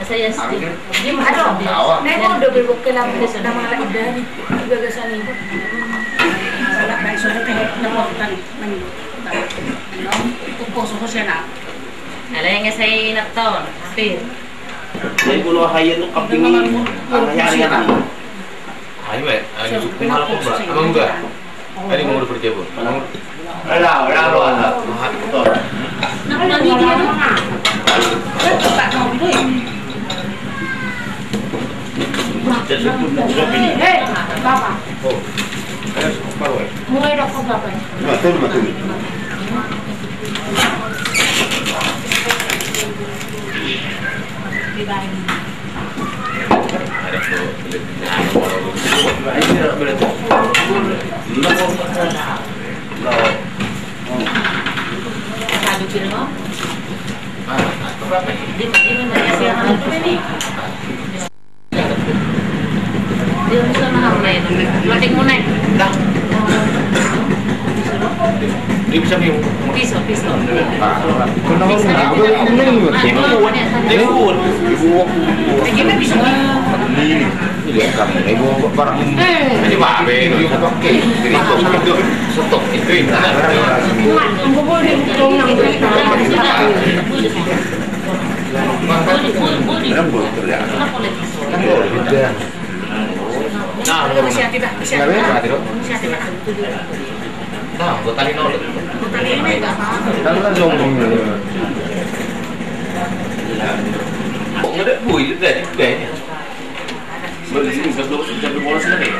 Saya sedih. Gimana? Nek udah belok ke dalam sudah malah udah gagasan itu. Salah baik sudah teh lepotan tupo suho sena. Ala yang saya naton. Pir. Saya pulau hayat kapingin hari kan. Ayo, ayo kumaha po ba? Amang ba? Ani mo udah berjabo. Ala. Mahat betul. Nak lagi dia mana? Tak mau itu. Hei, Bapak. Oh. Ayo, paru. Mulai rokok Bapak. Betul. Ada tuh Dia bisa nahan latih munai. Dia bisa minum. Pisau. Gimana bisa? Ini kamu ibu barang. Ini babe itu pakai. Jadi itu stok itu ini. Nah, buat tali nol. Kan sombong gitu. Kok ada bui itu dari kayaknya. Beli sini sebelum bola sini.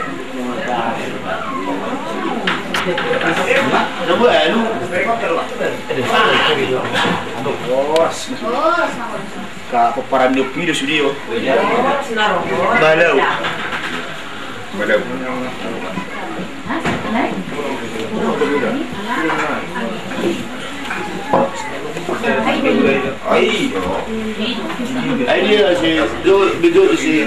Kak peparan nepi di studio. Balau. Balau. Ai dia si duduk di sini.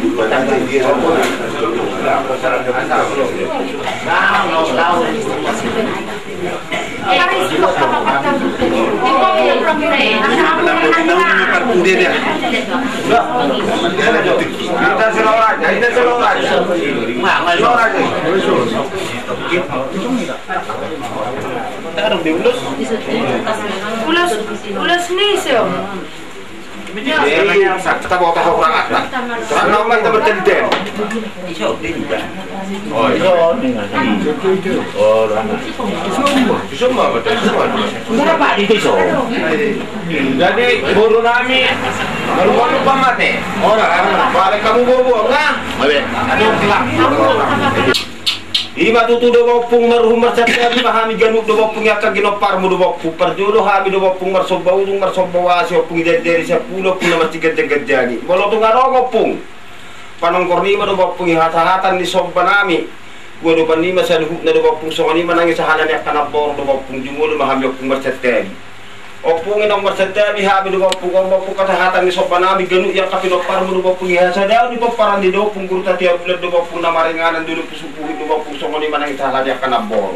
Ulas nih sih. Kita bawa tahu orang atas. Karena orang kita bertenden. Oh, iso. Oh, semua betul semua. Berapa itu iso? Jadi guru nami baru lupa mati. Orang balik kamu bobo enggak? Aduh kelak. Ima tutu do bopung marhum marsatya bi mahami ganuk do bopung yakka ginopar mu do bopung parjodo habi do bopung marsobau dung marsobawa si bopung dari 10 pun nomor 3 jani bolo tu ngaro bopung panongkor lima do bopung hata-hatan di sobbanami gua do panima sa duhuk na do bopung songani manangi sahanan yak kanabor do bopung jumul mahami bopung marsatya opung inong marsatya bi habi do bopung hata-hatan di sobbanami ganuk yak kapinopar mu do bopung hasada di paparan di do bopung guru tatia bulan do bopung namaringanan dulu pusupuhi do bopung songoni manang itahala dia kanabor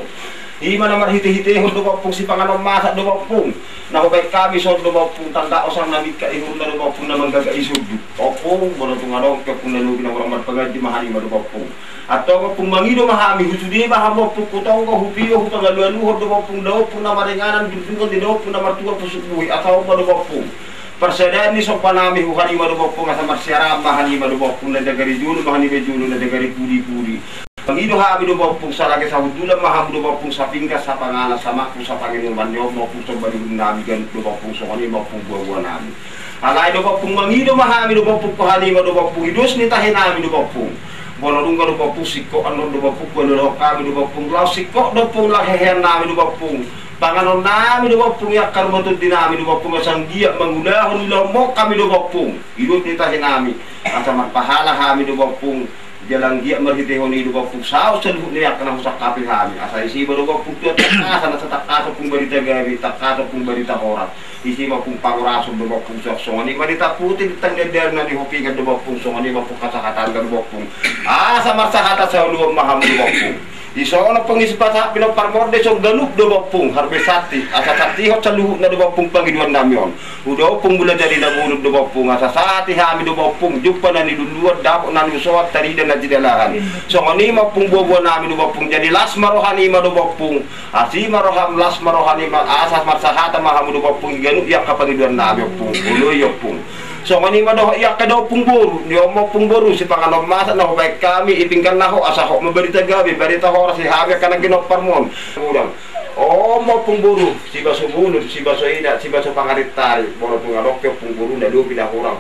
di mana mar hite-hite do bopung si panganom masak do bopung na baik kami so do bopung tanda osang namit ka ihur do bopung na manggaga isudu opung bono tungarong ke pun lalu binang orang marpagaji mahani do bopung atau bopung mangido mahami husudi maham bopung kutonggo hupio hupangalualuhor do bopung do pun na maringanan dudungan di do pun na martua pusupuhi atau do bopung persedaan ni sopanami hukani do bopung asa marsiara mahani do bopung na dagari julu mahani bejulu na dagari puri-puri Pangido habi do bopung salage sa hudula maham do bopung sa pinggas sa pangala sama ku sa Panginoon manyo mo ku sa baligun nabi gan do bopung so kani mo pung buwa nabi. Alay do bopung mangido mahami do bopung kohani do bopung idus ni tahin nabi do bopung. Bono dunga do bopung sikko ano do bopung bono kami do bopung law sikko do pung lahehen nabi do bopung. Panganon nami do bopung yakar motod dinami do bopung asang dia mangulahon lomo kami do bopung. Idus ni tahin nabi. Asa marpahala kami do bopung. Jalan dia merhitihoni do bopung sao seluhut niya kana husak kapil hami asa isi do bopung tuat asa na satak kaso pung berita gawi tak kaso pung berita horat isi bopung panguraso do bopung soksongani berita putih tangdeder na di hopingan do bopung songani bopung kasahatan do bopung asa marsahata sa luwang maham do bopung iso na pangisipata pinoparmorde so galuk do bopung harbe sati asa sati hot sa luhut na do bopung pangiduan namyon udo pung bula jadi na bulud do bopung asa sati hami do bopung jumpa na ni duluan dapok na ni soat tarida na jidalahan so ngani mapung bobo nami do bopung jadi las marohani ma do bopung asi maroham las marohani ma asa marsahata maham do bopung ganuk yak kapangiduan nami bopung ulo yopung so ngani madoh yak kado pungboru dio mo pungboru si panganom masa na baik kami ipingkan naho asa ho maberita gabi berita hora si habi kana ginopparmon urang oh mo pungboru si baso bunut si baso ida si baso pangaritari bono tungarok ke pungboru na do pindah urang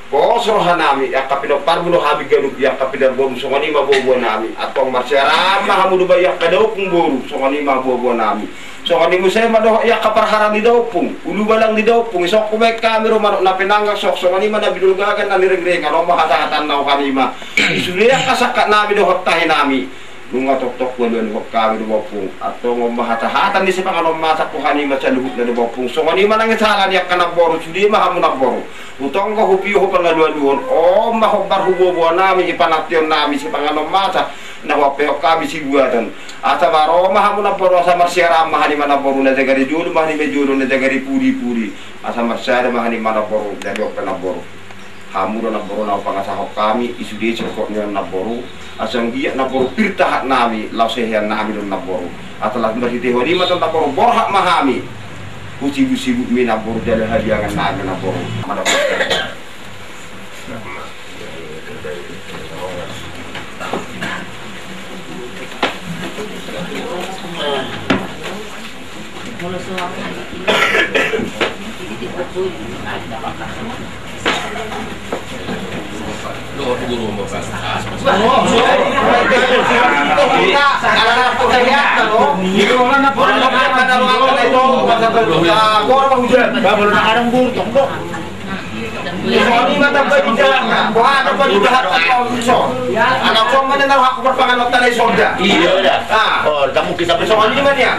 Kosro hanami yak kapinopar muno habi ganuk yak kapidar bom so ngani mabobo nami atong marsyarama hamudu bayak kado pungboru so ngani mabobo nami so kani mo say madoh yak kaparharan di dopung ulu balang di dopung isok kubek kamero manok na pinangak sok so kani mana bidulgagan na nireng-reng ano mahata-hatan na kanima isuliya kasaka nami dohot tahi nami lunga tok-tok buwan hok kami do bopung atau mahata-hatan di sepang ano masak ko kanima sa luhut na do bopung so kani manang isalan yak kanaboro sudi mahamun naboro utong ko hupiyo ko pangaluan oh mahobar hubobo nami ipanation nami sepang ano masak na wapeo kami siguatan asa baro mahamun naboro sa marsyara mahani manaboro na dagari julu mahani mejulo na dagari puri-puri asa marsyara mahani manaboro dari ok naboro hamuro naboro na pangasahok kami isudi sokok niya naboro asang giyak naboro pirtahat nami lausehan nami don naboro atalah berhitihoni matan naboro borhak mahami usi-usi mi naboro dari hadiangan nami naboro manaboro Kalau suami itu Anak ko man na ako perpangan ng tanay solda. Iya dah. Oh, kamu kisah persoalan ini man ya.